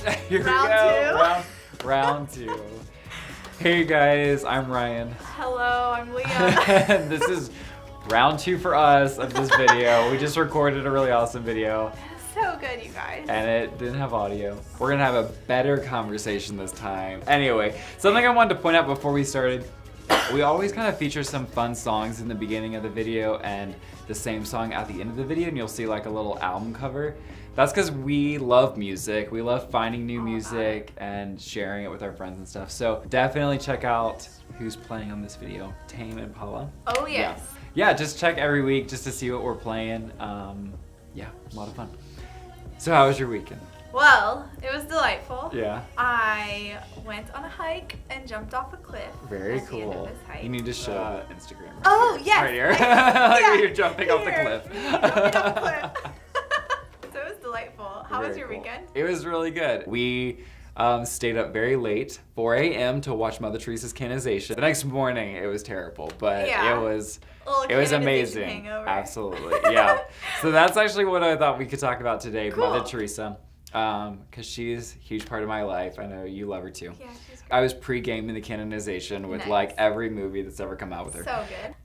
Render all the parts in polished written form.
Here Round we go. two. Round two. Hey guys, I'm Ryan. Hello, I'm Leah. And this is round two for us of this video. We just recorded a really awesome video. So good, you guys. And it didn't have audio. We're gonna have a better conversation this time. Anyway, something I wanted to point out before we started, we always kind of feature some fun songs in the beginning of the video and the same song at the end of the video, and you'll see like a little album cover. That's because we love music. We love finding new music and sharing it with our friends and stuff. So definitely check out who's playing on this video, Tame and Paula. Oh yes. Yeah, just check every week just to see what we're playing. Yeah, a lot of fun. So how was your weekend? Well, it was delightful. Yeah. I went on a hike and jumped off a cliff. Very at the end of cool. this hike. You need to show Instagram. Right Oh, here. yes. Right here. Yeah, You're jumping off the here. cliff. Jumping off the cliff. So it was delightful. How was Very your cool. weekend? It was really good. We stayed up very late, 4 a.m. to watch Mother Teresa's canonization. The next morning, it was terrible, but Yeah. it was Canonization amazing. hangover. Absolutely, yeah. So that's actually what I thought we could talk about today, Cool. Mother Teresa, because she's a huge part of my life. I know you love her too. Yeah, she's great. I was pre-gaming the canonization with Nice. like every movie that's ever come out with her. So good.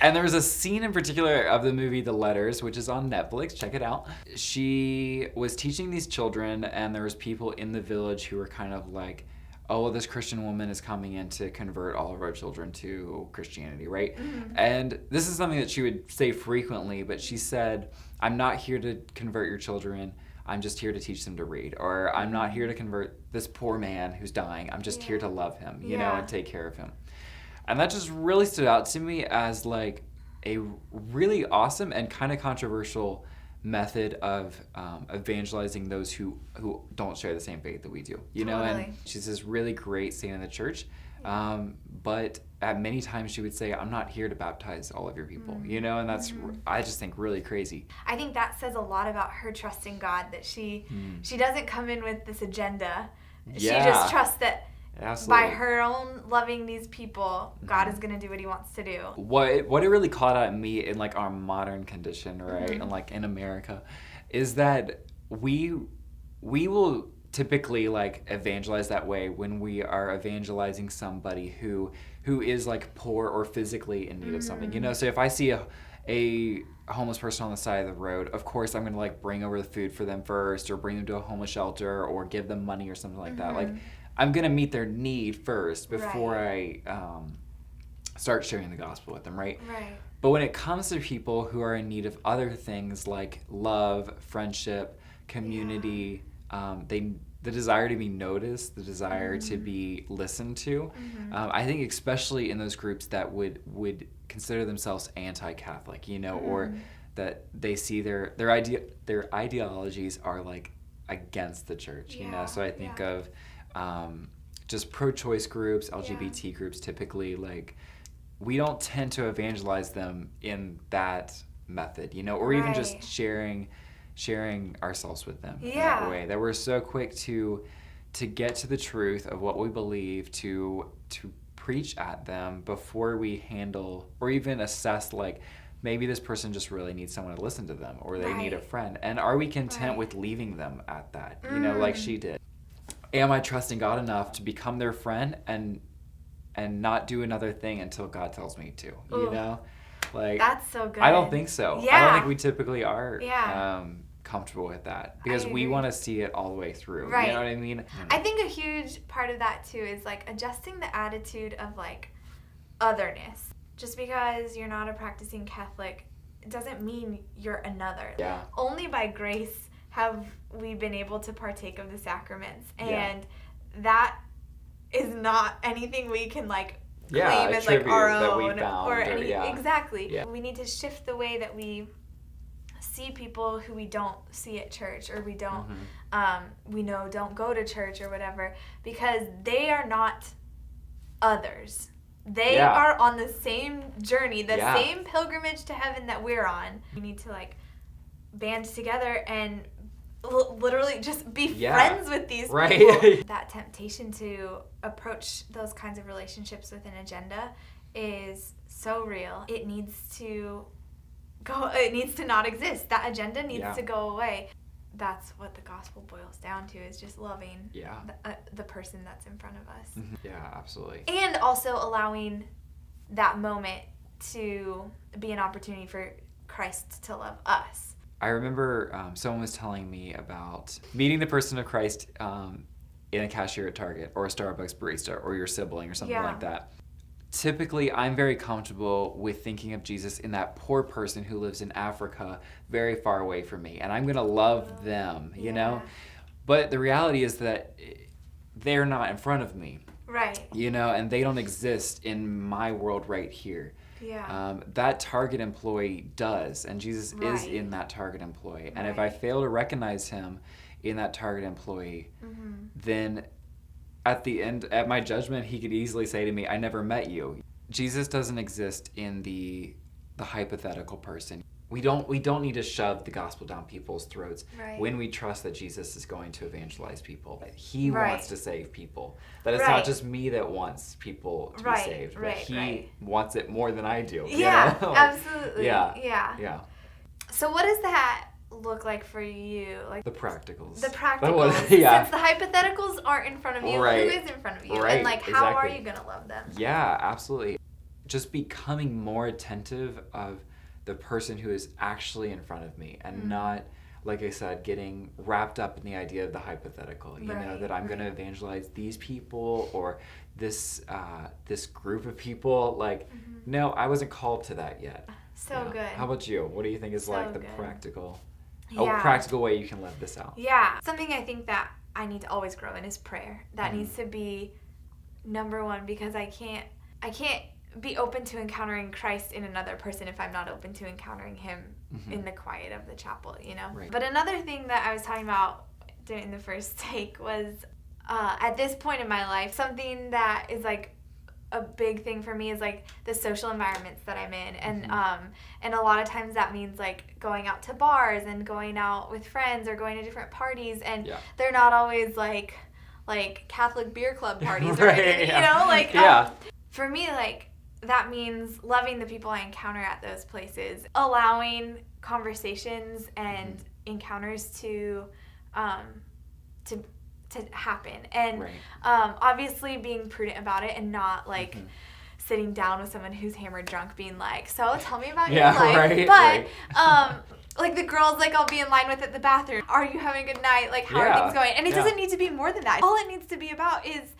And there was a scene in particular of the movie The Letters, which is on Netflix. Check it out. She was teaching these children, and there was people in the village who were kind of like, oh, well, this Christian woman is coming in to convert all of our children to Christianity, right? Mm-hmm. And this is something that she would say frequently, but she said, I'm not here to convert your children. I'm just here to teach them to read. Or I'm not here to convert this poor man who's dying. I'm just here to love him, you know, and take care of him. And that just really stood out to me as like a really awesome and kind of controversial method of evangelizing those who don't share the same faith that we do, you know. And she's this really great saint in the church, but at many times she would say, I'm not here to baptize all of your people, you know. And that's I just think really crazy. I think that says a lot about her trust in God, that she doesn't come in with this agenda. She just trusts that Absolutely. by her own loving these people, God is going to do what he wants to do. What it really caught at me in like our modern condition, right, and like in America, is that we will typically like evangelize that way when we are evangelizing somebody who is like poor or physically in need of something, you know. So if I see a homeless person on the side of the road, of course I'm gonna like bring over the food for them first, or bring them to a homeless shelter, or give them money or something like that. Like I'm gonna meet their need first before I start sharing the gospel with them, right? Right. But when it comes to people who are in need of other things like love, friendship, community, the desire to be noticed, the desire to be listened to, I think especially in those groups that would consider themselves anti-Catholic, you know, or that they see their ideologies are like against the church, you know. So I think of just pro-choice groups, LGBT groups, typically, like, we don't tend to evangelize them in that method, you know, or even just sharing ourselves with them in that way. That we're so quick to get to the truth of what we believe, to preach at them before we handle or even assess, like, maybe this person just really needs someone to listen to them, or they need a friend. And are we content with leaving them at that, you know, like she did? Am I trusting God enough to become their friend and not do another thing until God tells me to, you know? Like, that's so good. I don't think so. Yeah. I don't think we typically are comfortable with that, because we agree. want to see it all the way through. Right. You know what I mean? I think a huge part of that too is like adjusting the attitude of like otherness. Just because you're not a practicing Catholic, it doesn't mean you're another. Yeah. Only by grace have we been able to partake of the sacraments, and that is not anything we can like claim as like our own or any exactly. Yeah. We need to shift the way that we see people who we don't see at church, or we don't we know don't go to church or whatever, because they are not others. They are on the same journey, the same pilgrimage to heaven that we're on. We need to like band together and literally just be friends with these people. That temptation to approach those kinds of relationships with an agenda is so real. It needs to go. It needs to not exist. That agenda needs to go away. that's what the gospel boils down to, is just loving Yeah. the person that's in front of us. Mm-hmm. Yeah, absolutely. And also allowing that moment to be an opportunity for Christ to love us. I remember someone was telling me about meeting the person of Christ in a cashier at Target, or a Starbucks barista, or your sibling, or something like that. Typically, I'm very comfortable with thinking of Jesus in that poor person who lives in Africa, very far away from me, and I'm going to love them, you know? But the reality is that they're not in front of me. Right. You know, and they don't exist in my world right here. Yeah. That Target employee does, and Jesus is in that Target employee. And if I fail to recognize him in that Target employee, then at the end, at my judgment, he could easily say to me, I never met you. Jesus doesn't exist in the hypothetical person. We don't need to shove the gospel down people's throats when we trust that Jesus is going to evangelize people. He wants to save people. That it's not just me that wants people to be saved, but he wants it more than I do. Yeah, you know? absolutely. Yeah. So what does that look like for you? Like the practicals. The practicals. Since the hypotheticals aren't in front of you, who is in front of you? And like, how are you going to love them? Yeah, absolutely. Just becoming more attentive of the person who is actually in front of me, and not, like I said, getting wrapped up in the idea of the hypothetical, you know, that I'm going to evangelize these people or this group of people. Like, no, I wasn't called to that yet. So good. How about you? What do you think is like the practical way you can live this out? Yeah. Something I think that I need to always grow in is prayer. That needs to be number one, because I can't be open to encountering Christ in another person if I'm not open to encountering him in the quiet of the chapel, you know? But another thing that I was talking about during the first take was, at this point in my life, something that is like a big thing for me is like the social environments that I'm in. And a lot of times that means like going out to bars and going out with friends or going to different parties, and they're not always like Catholic beer club parties or anything, you know? Like, for me, like, that means loving the people I encounter at those places, allowing conversations and encounters to happen, and obviously being prudent about it, and not like sitting down with someone who's hammered drunk being like, so tell me about your life. Like the girls, like I'll be in line with at the bathroom. Are you having a good night? Like, how are things going? And it doesn't need to be more than that. All it needs to be about is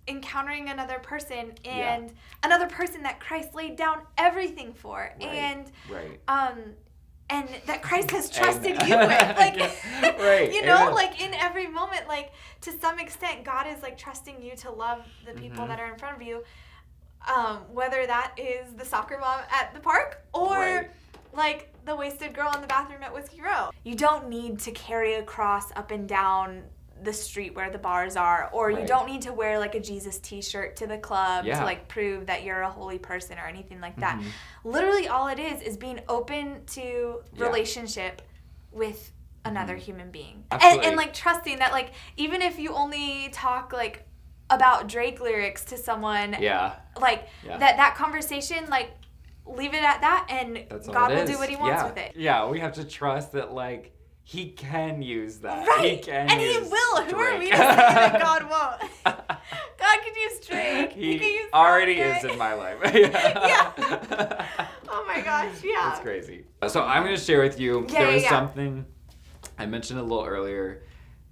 encountering another person, and another person that Christ laid down everything for, and that Christ has trusted you with, like, you know, like in every moment, like to some extent, God is like trusting you to love the people that are in front of you, whether that is the soccer mom at the park or like the wasted girl in the bathroom at Whiskey Row. You don't need to carry a cross up and down the street where the bars are, or you don't need to wear like a Jesus t-shirt to the club to like prove that you're a holy person or anything like that. Literally all it is being open to relationship with another human being, and like trusting that, like, even if you only talk like about Drake lyrics to someone, that conversation, like, leave it at that, and God will do what he wants with it. We have to trust that, like, he can use that. He can, and he will. Who are we to say that God won't? God can use Drake. He can use already is in my life. Oh my gosh, That's crazy. So I'm going to share with you, there was something I mentioned a little earlier,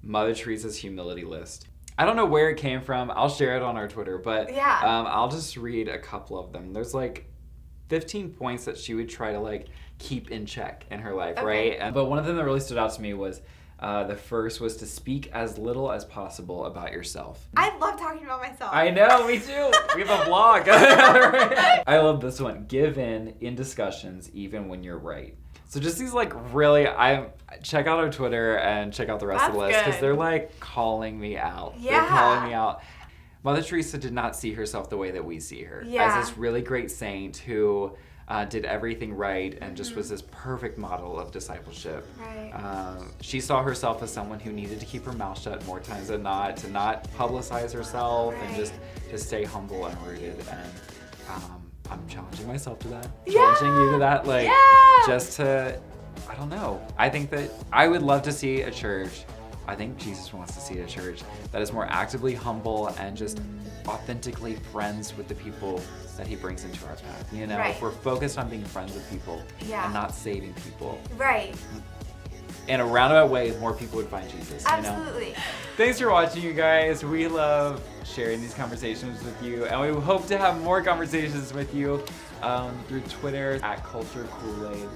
Mother Teresa's humility list. I don't know where it came from. I'll share it on our Twitter, but I'll just read a couple of them. There's like 15 points that she would try to like keep in check in her life, right? But one of them that really stood out to me was the first was to speak as little as possible about yourself. I love talking about myself. I know, me too. We have a vlog. I love this one. Give in discussions even when you're right. So just these like really, check out our Twitter and check out the rest of the list, because they're like calling me out. They're calling me out. Mother Teresa did not see herself the way that we see her, as this really great saint who did everything right and just was this perfect model of discipleship. She saw herself as someone who needed to keep her mouth shut more times than not, to not publicize herself, and just to stay humble and rooted. And I'm challenging myself to that, challenging you to that, like just to I don't know. I think that I would love to see a church. I think Jesus wants to see a church that is more actively humble and just authentically friends with the people that he brings into our path. You know, if we're focused on being friends with people and not saving people. Right. In a roundabout way, more people would find Jesus. Absolutely. You know? Thanks for watching, you guys. We love sharing these conversations with you, and we hope to have more conversations with you through Twitter at Culture Koolaid.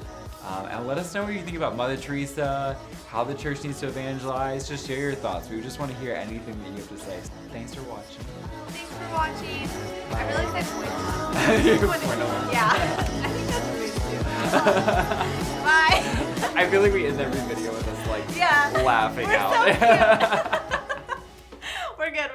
And let us know what you think about Mother Teresa, how the church needs to evangelize. Just share your thoughts. We just want to hear anything that you have to say. Thanks for watching. Thanks for watching. I really said point. Yeah. I think that's the way to do it. Bye. I feel like we end every video with us laughing We're out. So cute. We're good.